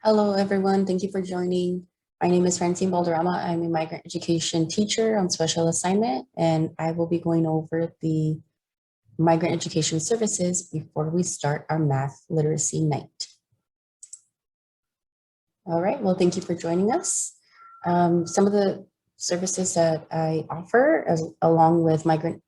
Hello, everyone. Thank you for joining. My name is Francine Balderrama. I'm a migrant education teacher on special assignment, and I will be going over the migrant education services before we start our math literacy night. All right, well, thank you for joining us. Some of the services that I offer, along with migrant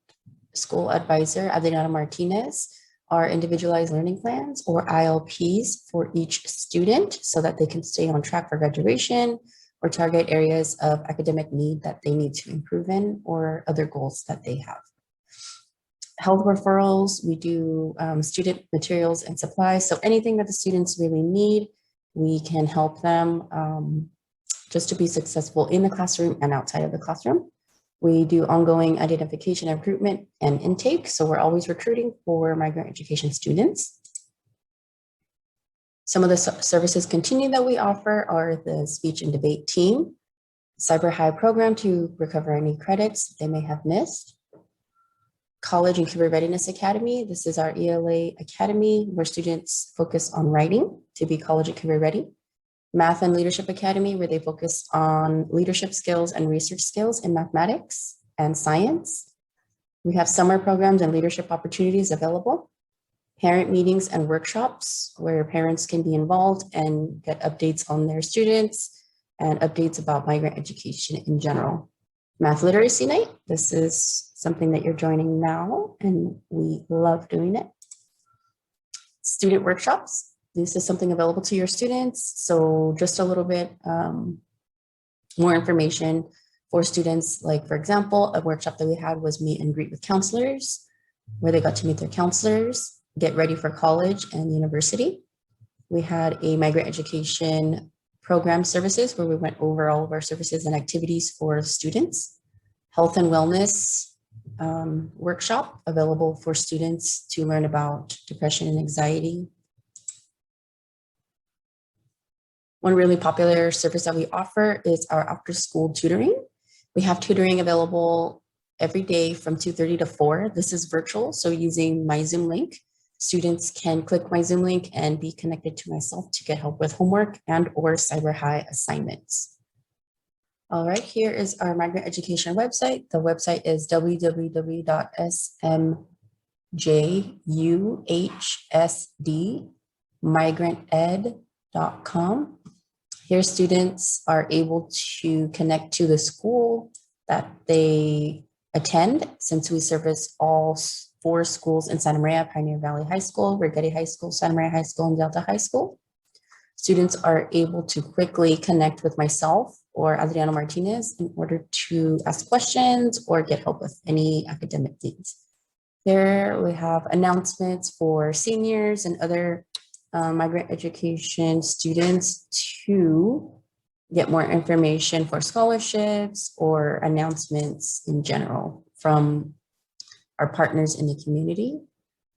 school advisor Adriana Martinez, are individualized learning plans or ILPs for each student so that they can stay on track for graduation or target areas of academic need that they need to improve in or other goals that they have. Health referrals, we do student materials and supplies. So anything that the students really need, we can help them just to be successful in the classroom and outside of the classroom. We do ongoing identification, recruitment, and intake. So we're always recruiting for migrant education students. Some of the services continue that we offer are the speech and debate team, Cyber High program to recover any credits they may have missed, College and Career Readiness Academy. This is our ELA academy where students focus on writing to be college and career ready. Math and Leadership Academy, where they focus on leadership skills and research skills in mathematics and science. We have summer programs and leadership opportunities available. Parent meetings and workshops where parents can be involved and get updates on their students and updates about migrant education in general. Math Literacy Night, this is something that you're joining now and we love doing it. Student workshops. This is something available to your students. So just a little bit more information for students. Like, for example, a workshop that we had was meet and greet with counselors, where they got to meet their counselors, get ready for college and university. We had a migrant education program services where we went over all of our services and activities for students. Health and wellness workshop available for students to learn about depression and anxiety. One really popular service that we offer is our after-school tutoring. We have tutoring available every day from 2:30 to 4. This is virtual, so using my Zoom link, students can click my Zoom link and be connected to myself to get help with homework and or Cyber High assignments. All right, here is our migrant education website. The website is www.SMJUHSD-Migrant.com. Here, students are able to connect to the school that they attend, since we service all 4 schools in Santa Maria: Pioneer Valley High School, Rigetti High School, Santa Maria High School, and Delta High School. Students are able to quickly connect with myself or Adriana Martinez in order to ask questions or get help with any academic needs. Here we have announcements for seniors and other migrant education students to get more information for scholarships or announcements in general from our partners in the community.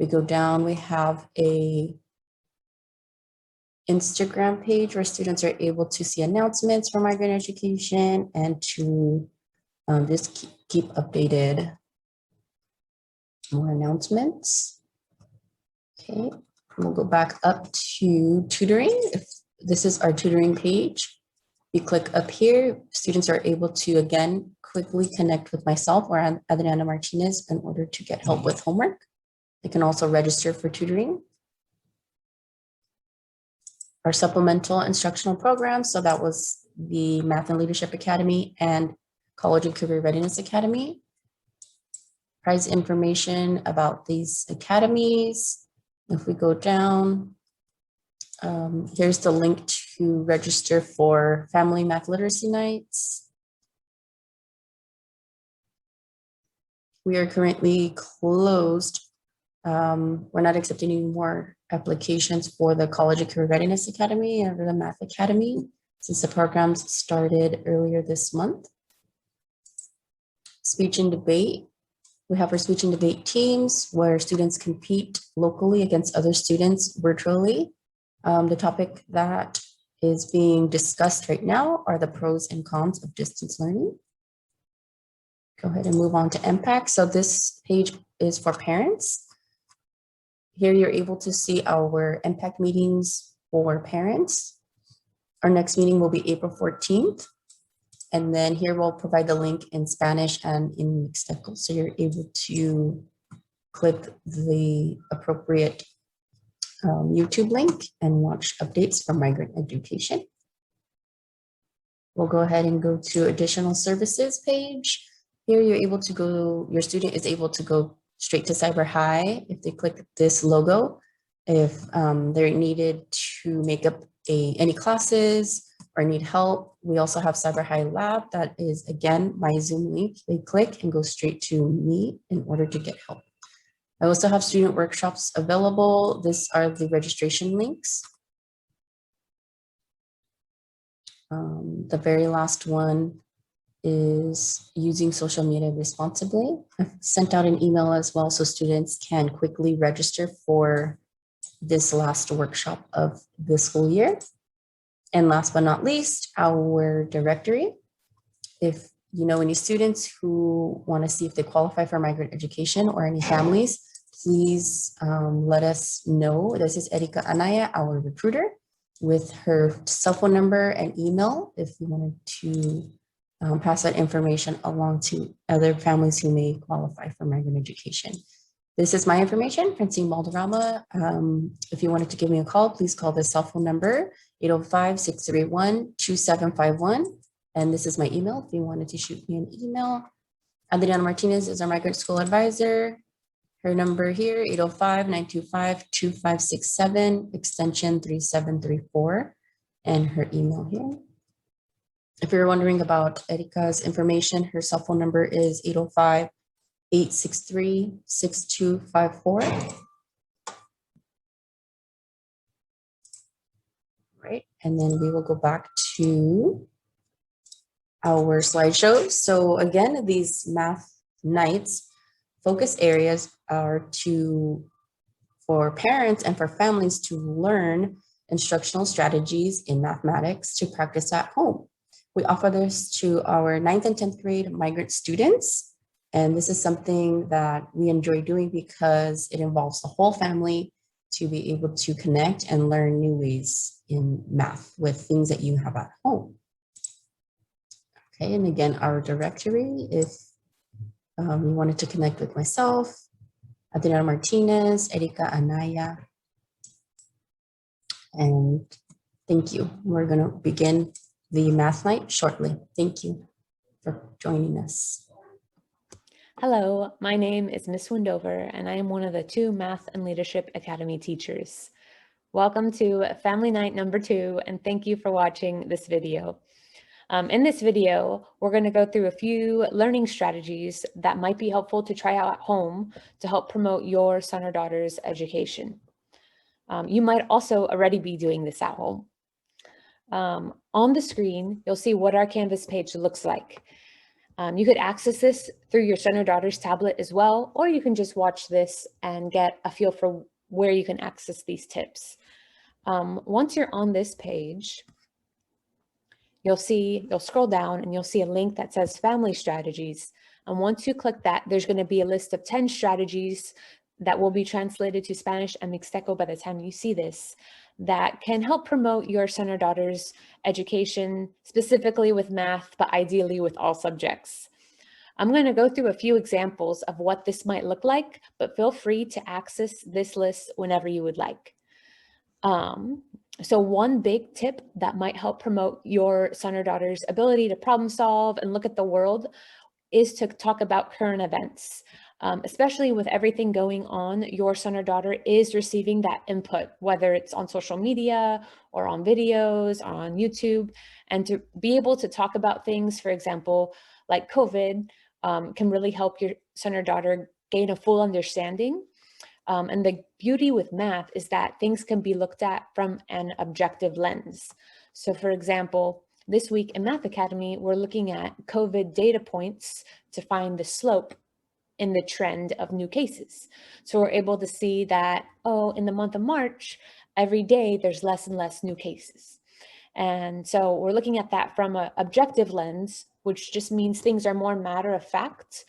We go down, we have a Instagram page where students are able to see announcements for migrant education and to just keep updated. More announcements. Okay. We'll go back up to tutoring. If this is our tutoring page, you click up here, students are able to, again, quickly connect with myself or Adriana Martinez in order to get help with homework. They can also register for tutoring. Our supplemental instructional programs, so that was the Math and Leadership Academy and College and Career Readiness Academy. Prize information about these academies. If we go down, here's the link to register for Family Math Literacy Nights. We are currently closed. We're not accepting any more applications for the College and Career Readiness Academy or the Math Academy since the programs started earlier this month. Speech and debate. We have our speech and debate teams where students compete locally against other students virtually. The topic that is being discussed right now are the pros and cons of distance learning. Go ahead and move on to impact. So this page is for parents. Here you're able to see our impact meetings for parents. Our next meeting will be April 14th. And then here we'll provide the link in Spanish and in Mixteco. So you're able to click the appropriate YouTube link and watch updates from migrant education. We'll go ahead and go to additional services page. Here you're able to go, your student is able to go straight to Cyber High if they click this logo. If they're needed to make up any classes or need help, we also have Cyber High Lab. That is, again, my Zoom link. They click and go straight to me in order to get help. I also have student workshops available. These are the registration links. The very last one is using social media responsibly. I've sent out an email as well so students can quickly register for this last workshop of the school year. And last but not least, our directory. If you know any students who want to see if they qualify for migrant education or any families, please let us know. This is Erika Anaya, our recruiter, with her cell phone number and email if you wanted to pass that information along to other families who may qualify for migrant education. This is my information, Francine Balderrama. If you wanted to give me a call, please call this cell phone number, 805-631-2751. And this is my email if you wanted to shoot me an email. Adriana Martinez is our migrant school advisor. Her number here, 805-925-2567, extension 3734, and her email here. If you're wondering about Erika's information, her cell phone number is 805-863-6254. Right, and then we will go back to our slideshow. So again, these math nights focus areas are for parents and for families to learn instructional strategies in mathematics to practice at home. We offer this to our 9th and 10th grade migrant students. And this is something that we enjoy doing because it involves the whole family to be able to connect and learn new ways in math with things that you have at home. Okay, and again, our directory, if you wanted to connect with myself, Adriana Martinez, Erika Anaya, and thank you. We're going to begin the math night shortly. Thank you for joining us. Hello, my name is Miss Wendover, and I am one of the 2 Math and Leadership Academy teachers. Welcome to Family Night number 2, and thank you for watching this video. In this video, we're going to go through a few learning strategies that might be helpful to try out at home to help promote your son or daughter's education. You might also already be doing this at home. On the screen, you'll see what our Canvas page looks like. You could access this through your son or daughter's tablet as well, or you can just watch this and get a feel for where you can access these tips. Once you're on this page, you'll scroll down and you'll see a link that says Family Strategies. And once you click that, there's going to be a list of 10 strategies that will be translated to Spanish and Mixteco by the time you see this, that can help promote your son or daughter's education, specifically with math, but ideally with all subjects. I'm going to go through a few examples of what this might look like, but feel free to access this list whenever you would like. So one big tip that might help promote your son or daughter's ability to problem solve and look at the world is to talk about current events. Especially with everything going on, your son or daughter is receiving that input, whether it's on social media or on videos or on YouTube. And to be able to talk about things, for example, like COVID, can really help your son or daughter gain a full understanding. And the beauty with math is that things can be looked at from an objective lens. So for example, this week in Math Academy, we're looking at COVID data points to find the slope in the trend of new cases. So we're able to see that, oh, in the month of March, every day there's less and less new cases. And so we're looking at that from an objective lens, which just means things are more matter of fact.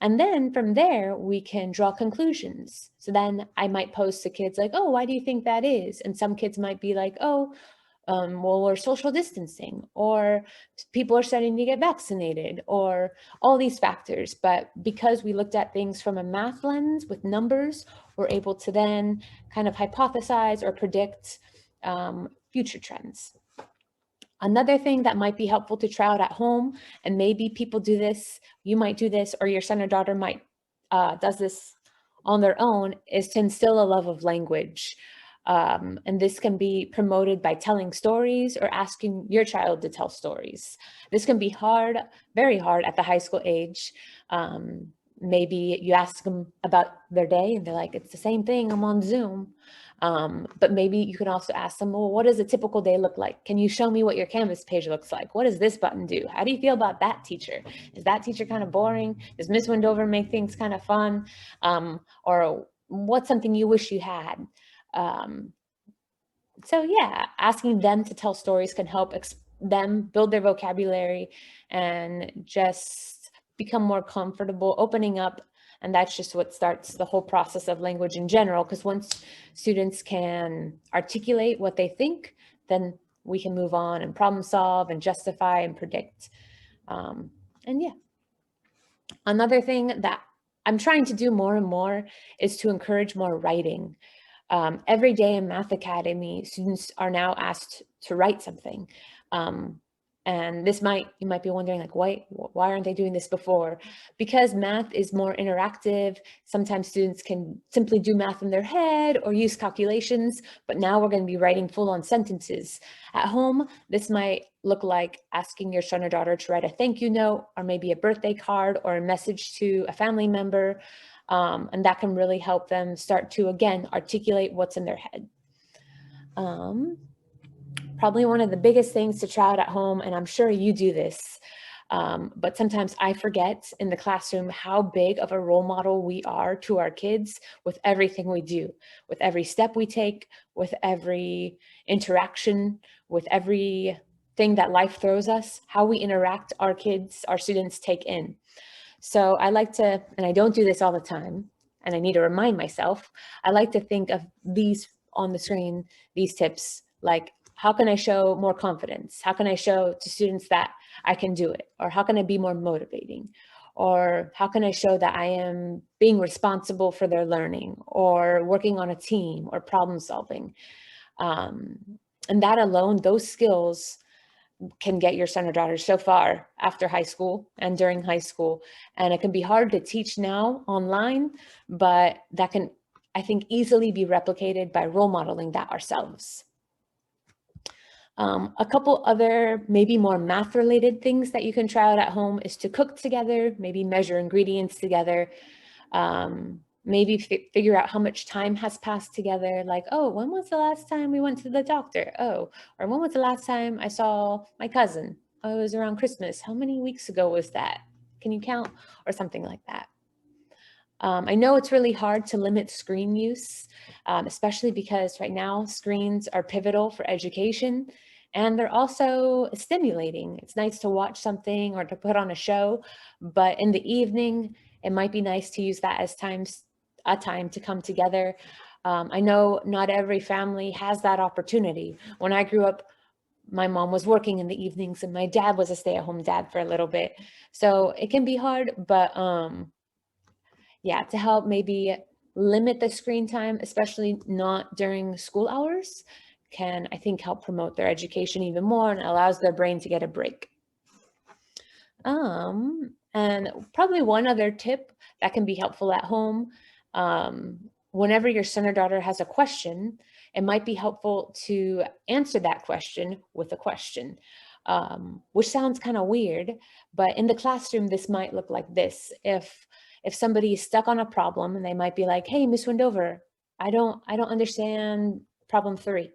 And then from there, we can draw conclusions. So then I might pose to kids like, oh, why do you think that is? And some kids might be like, oh, well, we're social distancing, or people are starting to get vaccinated, or all these factors. But because we looked at things from a math lens with numbers, we're able to then kind of hypothesize or predict future trends. Another thing that might be helpful to try out at home, and maybe people do this, you might do this, or your son or daughter might does this on their own, is to instill a love of language. And this can be promoted by telling stories or asking your child to tell stories. This can be hard, very hard at the high school age. Maybe you ask them about their day and they're like, it's the same thing, I'm on Zoom. But maybe you can also ask them, well, what does a typical day look like? Can you show me what your Canvas page looks like? What does this button do? How do you feel about that teacher? Is that teacher kind of boring? Does Miss Wendover make things kind of fun? Or what's something you wish you had? So yeah, asking them to tell stories can help them build their vocabulary and just become more comfortable opening up. And that's just what starts the whole process of language in general, because once students can articulate what they think, then we can move on and problem solve and justify and predict. And yeah, another thing that I'm trying to do more and more is to encourage more writing. Every day in Math Academy, students are now asked to write something. And this you might be wondering, like, why aren't they doing this before? Because math is more interactive. Sometimes students can simply do math in their head or use calculations, but now we're going to be writing full-on sentences. At home, this might look like asking your son or daughter to write a thank you note, or maybe a birthday card, or a message to a family member. And that can really help them start to, again, articulate what's in their head. Probably one of the biggest things to try out at home, and I'm sure you do this, but sometimes I forget in the classroom how big of a role model we are to our kids with everything we do, with every step we take, with every interaction, with everything that life throws us, how we interact, our kids, our students take in. So I like to, and I don't do this all the time, and I need to remind myself, I like to think of these on the screen, these tips, like, how can I show more confidence? How can I show to students that I can do it? Or how can I be more motivating? Or how can I show that I am being responsible for their learning, or working on a team, or problem solving? And that alone, those skills can get your son or daughter so far after high school and during high school. And it can be hard to teach now online, but that can, I think, easily be replicated by role modeling that ourselves. A couple other maybe more math related things that you can try out at home is to cook together, maybe measure ingredients together, maybe figure out how much time has passed together. Like, oh, when was the last time we went to the doctor? Oh, or when was the last time I saw my cousin? Oh, it was around Christmas. How many weeks ago was that? Can you count? Or something like that. I know it's really hard to limit screen use, especially because right now screens are pivotal for education, and they're also stimulating. It's nice to watch something or to put on a show, but in the evening, it might be nice to use that as a time to come together. I know not every family has that opportunity. When I grew up, my mom was working in the evenings and my dad was a stay-at-home dad for a little bit. So it can be hard, but yeah, to help maybe limit the screen time, especially not during school hours, can, I think, help promote their education even more and allows their brain to get a break. And probably one other tip that can be helpful at home, whenever your son or daughter has a question, it might be helpful to answer that question with a question, which sounds kind of weird, but in the classroom, this might look like this. If somebody is stuck on a problem and they might be like, hey, Miss Wendover, I don't understand problem 3.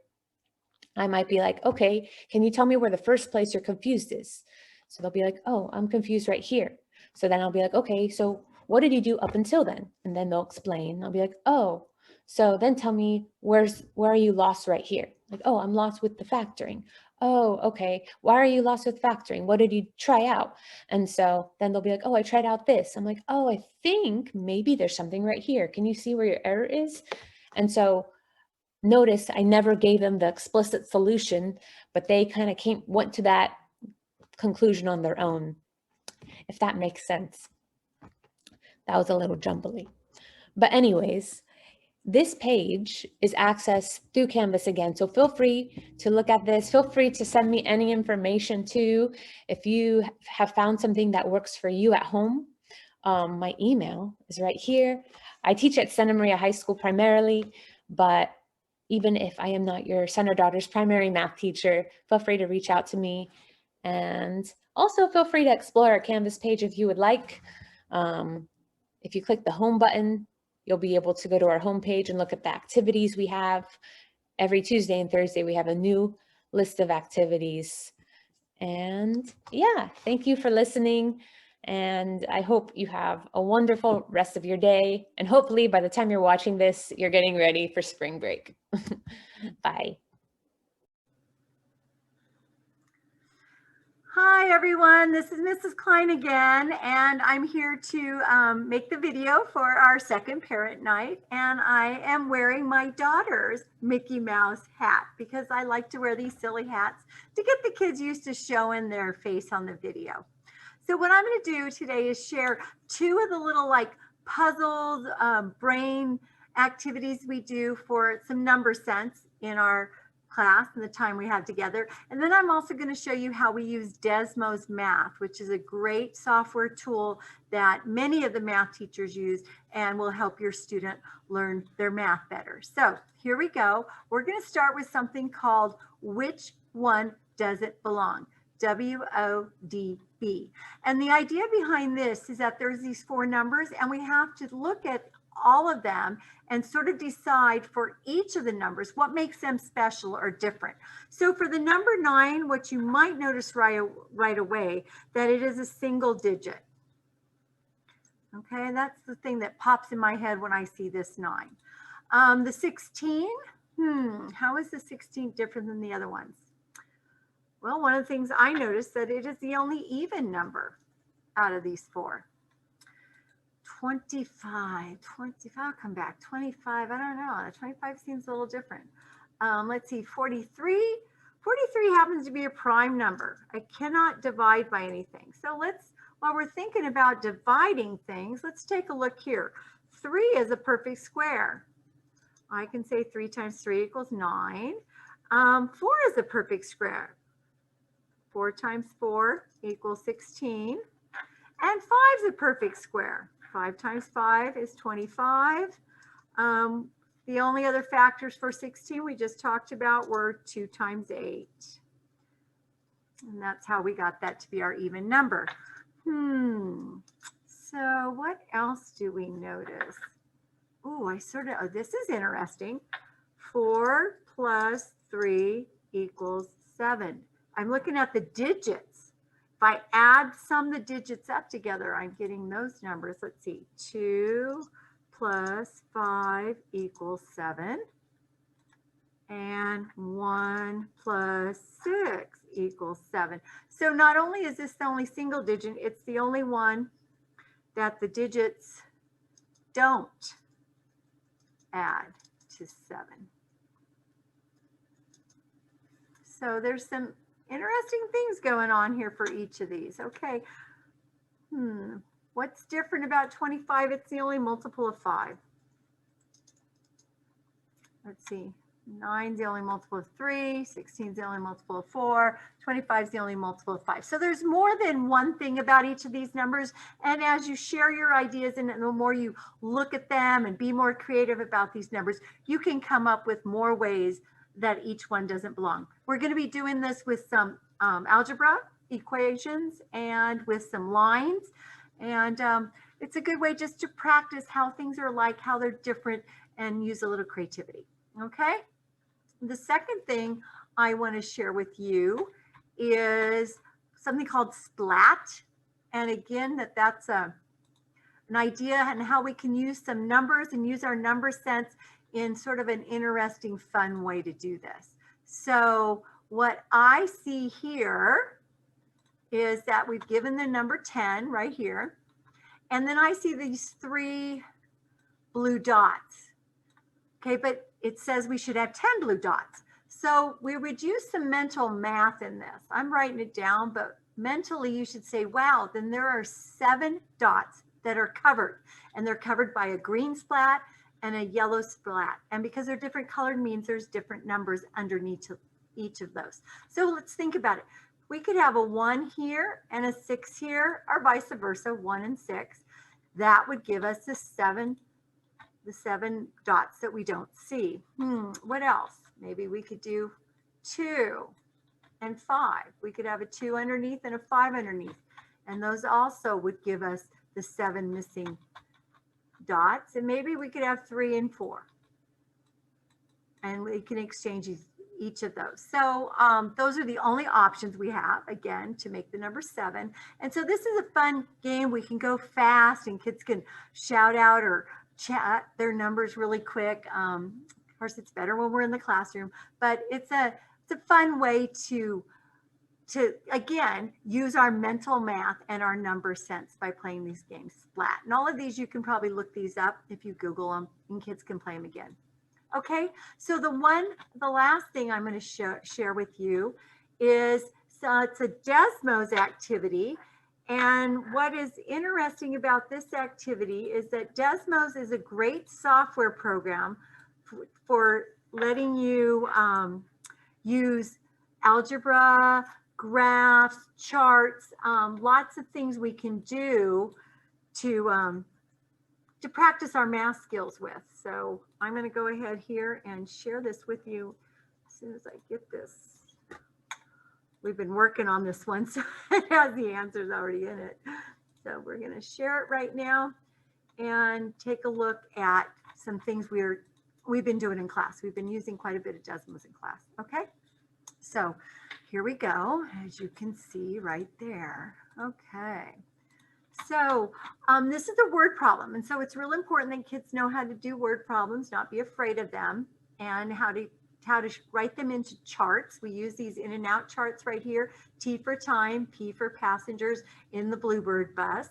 I might be like, okay, can you tell me where the first place you're confused is? So they'll be like, oh, I'm confused right here. So then I'll be like, okay, so what did you do up until then? And then they'll explain. I'll be like, oh, so then tell me where are you lost right here? Like, oh, I'm lost with the factoring. Oh, okay. Why are you lost with factoring? What did you try out? And so then they'll be like, oh, I tried out this. I'm like, oh, I think maybe there's something right here. Can you see where your error is? And so notice I never gave them the explicit solution, but they kind of went to that conclusion on their own, if that makes sense. That was a little jumbly. But anyways, this page is accessed through Canvas again. So feel free to look at this. Feel free to send me any information too. If you have found something that works for you at home, my email is right here. I teach at Santa Maria High School primarily, but even if I am not your son or daughter's primary math teacher, feel free to reach out to me. And also feel free to explore our Canvas page if you would like. If you click the home button, you'll be able to go to our homepage and look at the activities we have. Every Tuesday and Thursday, we have a new list of activities. And yeah, thank you for listening. And I hope you have a wonderful rest of your day. And hopefully by the time you're watching this, you're getting ready for spring break. Bye. Hi everyone, this is Mrs. Klein again, and I'm here to make the video for our second parent night, and I am wearing my daughter's Mickey Mouse hat because I like to wear these silly hats to get the kids used to showing their face on the video. So what I'm going to do today is share two of the little like puzzles, brain activities we do for some number sense in our class and the time we have together. And then I'm also going to show you how we use Desmos Math, which is a great software tool that many of the math teachers use and will help your student learn their math better. So here we go. We're going to start with something called Which One Does It Belong? WODB. And the idea behind this is that there's these four numbers and we have to look at all of them and sort of decide for each of the numbers what makes them special or different. So for the number 9, what you might notice right away, that it is a single digit. Okay, that's the thing that pops in my head when I see this 9. The 16, how is the 16 different than the other ones? Well, one of the things I noticed that it is the only even number out of these four. 25, I'll come back. 25, I don't know. 25 seems a little different. Let's see, 43. 43 happens to be a prime number. I cannot divide by anything. So while we're thinking about dividing things, let's take a look here. 3 is a perfect square. I can say 3 times 3 equals 9. 4 is a perfect square. 4 times 4 equals 16. And 5 is a perfect square. 5 times 5 is 25. The only other factors for 16 we just talked about were 2 times 8. And that's how we got that to be our even number. So what else do we notice? Oh, this is interesting. 4 plus 3 equals 7. I'm looking at the digits. If I add the digits up together, I'm getting those numbers. Let's see, 2 plus 5 equals 7. And 1 plus 6 equals 7. So not only is this the only single digit, it's the only one that the digits don't add to 7. So there's some interesting things going on here for each of these. Okay. What's different about 25? It's the only multiple of 5. Let's see. 9 is the only multiple of 3. 16 is the only multiple of 4. 25 is the only multiple of 5. So there's more than one thing about each of these numbers. And as you share your ideas and the more you look at them and be more creative about these numbers, you can come up with more ways that each one doesn't belong. We're going to be doing this with some algebra equations and with some lines. And it's a good way just to practice how things are like, how they're different, and use a little creativity. Okay. The second thing I want to share with you is something called SPLAT. And again, that's an idea and how we can use some numbers and use our number sense in sort of an interesting, fun way to do this. So what I see here is that we've given the number 10 right here. And then I see these 3 blue dots. Okay, but it says we should have 10 blue dots. So we would use some mental math in this. I'm writing it down, but mentally you should say, wow, then there are 7 dots that are covered, and they're covered by a green splat and a yellow splat. And because they're different colored means there's different numbers underneath each of those. So let's think about it. We could have a 1 here and a 6 here, or vice versa, 1 and 6. That would give us the 7 dots that we don't see. What else? Maybe we could do 2 and 5. We could have a 2 underneath and a 5 underneath. And those also would give us the 7 missing dots. And maybe we could have 3 and 4. And we can exchange each of those. So those are the only options we have, again, to make the number 7. And so this is a fun game. We can go fast and kids can shout out or chat their numbers really quick. Of course, it's better when we're in the classroom, but it's a fun way to again use our mental math and our number sense by playing these games. Splat. And all of these, you can probably look these up if you Google them, and kids can play them again. Okay, so the last thing I'm going to share with you is, so it's a Desmos activity. And what is interesting about this activity is that Desmos is a great software program for letting you use algebra, graphs, charts, lots of things we can do to practice our math skills with. So I'm going to go ahead here and share this with you as soon as I get this. We've been working on this one, so it has the answers already in it. So we're going to share it right now and take a look at some things we've been doing in class. We've been using quite a bit of Desmos in class. Okay, so here we go, as you can see right there. Okay. So this is a word problem. And so it's real important that kids know how to do word problems, not be afraid of them, and how to write them into charts. We use these in and out charts right here. T for time, P for passengers in the Bluebird bus.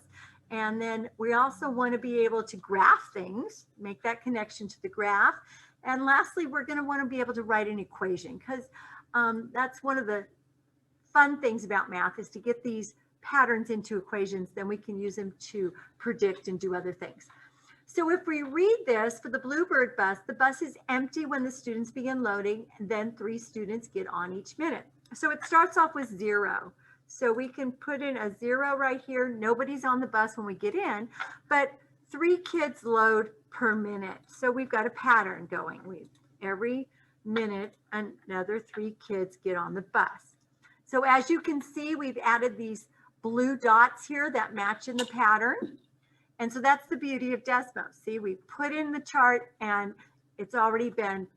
And then we also want to be able to graph things, make that connection to the graph. And lastly, we're going to want to be able to write an equation, because that's one of the fun things about math, is to get these patterns into equations, then we can use them to predict and do other things. So if we read this for the Bluebird bus, the bus is empty when the students begin loading, and then 3 students get on each minute. So it starts off with 0. So we can put in a 0 right here. Nobody's on the bus when we get in, but 3 kids load per minute. So we've got a pattern going. Every minute, another 3 kids get on the bus. So as you can see, we've added these blue dots here that match in the pattern. And so that's the beauty of Desmos. See, we put in the chart and it's already been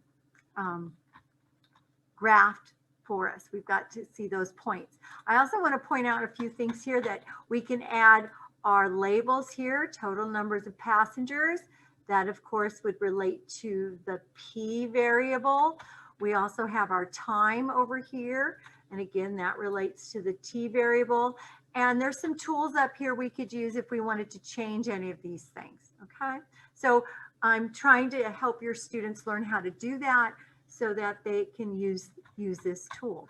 graphed for us. We've got to see those points. I also want to point out a few things here, that we can add our labels here, total numbers of passengers. That of course would relate to the P variable. We also have our time over here. And again, that relates to the T variable. And there's some tools up here we could use if we wanted to change any of these things, okay? So I'm trying to help your students learn how to do that so that they can use this tool.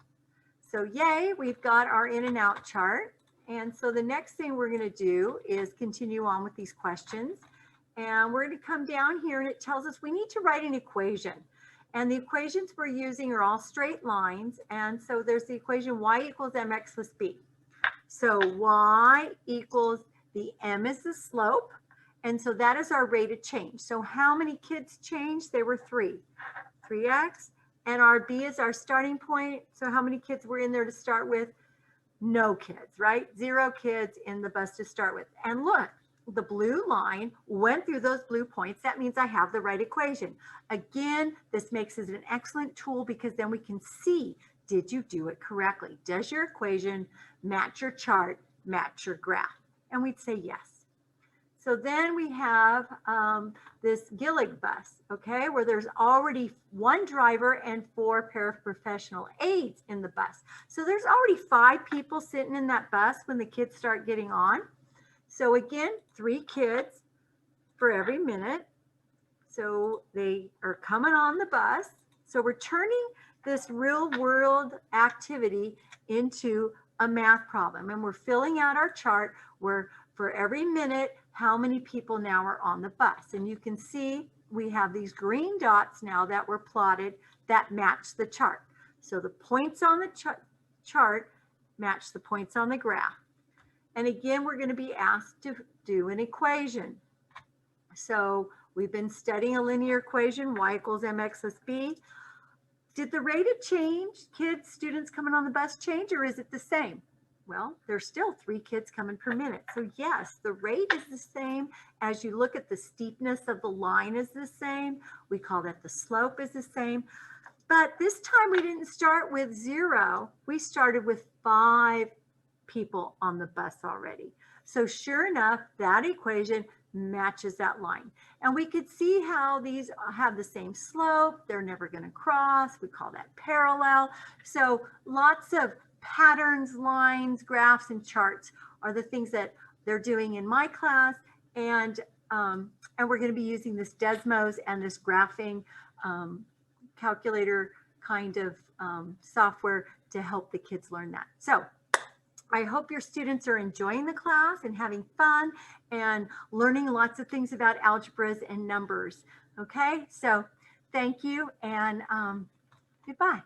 So yay, we've got our in and out chart. And so the next thing we're gonna do is continue on with these questions. And we're gonna come down here and it tells us we need to write an equation. And the equations we're using are all straight lines. And so there's the equation y equals mx plus b. So y equals, the m is the slope. And so that is our rate of change. So how many kids changed? There were 3x. And our b is our starting point. So how many kids were in there to start with? No kids, right? 0 kids in the bus to start with. And look, the blue line went through those blue points. That means I have the right equation. Again, this makes it an excellent tool because then we can see, did you do it correctly? Does your equation match your chart, match your graph? And we'd say yes. So then we have this Gillig bus, okay, where there's already 1 driver and 4 paraprofessional aides in the bus. So there's already 5 people sitting in that bus when the kids start getting on. So again, 3 kids for every minute. So they are coming on the bus. So we're turning this real world activity into a math problem. And we're filling out our chart where for every minute, how many people now are on the bus. And you can see we have these green dots now that were plotted that match the chart. So the points on the chart match the points on the graph. And again, we're going to be asked to do an equation. So we've been studying a linear equation, y equals mx plus b. Did the rate of change, kids, students coming on the bus change, or is it the same? Well, there's still 3 kids coming per minute. So yes, the rate is the same. As you look at the steepness of the line is the same. We call that the slope is the same. But this time we didn't start with 0. We started with 5 people on the bus already. So sure enough, that equation matches that line. And we could see how these have the same slope. They're never going to cross. We call that parallel. So lots of patterns, lines, graphs, and charts are the things that they're doing in my class. And we're going to be using this Desmos and this graphing calculator kind of software to help the kids learn that. So I hope your students are enjoying the class and having fun and learning lots of things about algebras and numbers. Okay, so thank you and goodbye.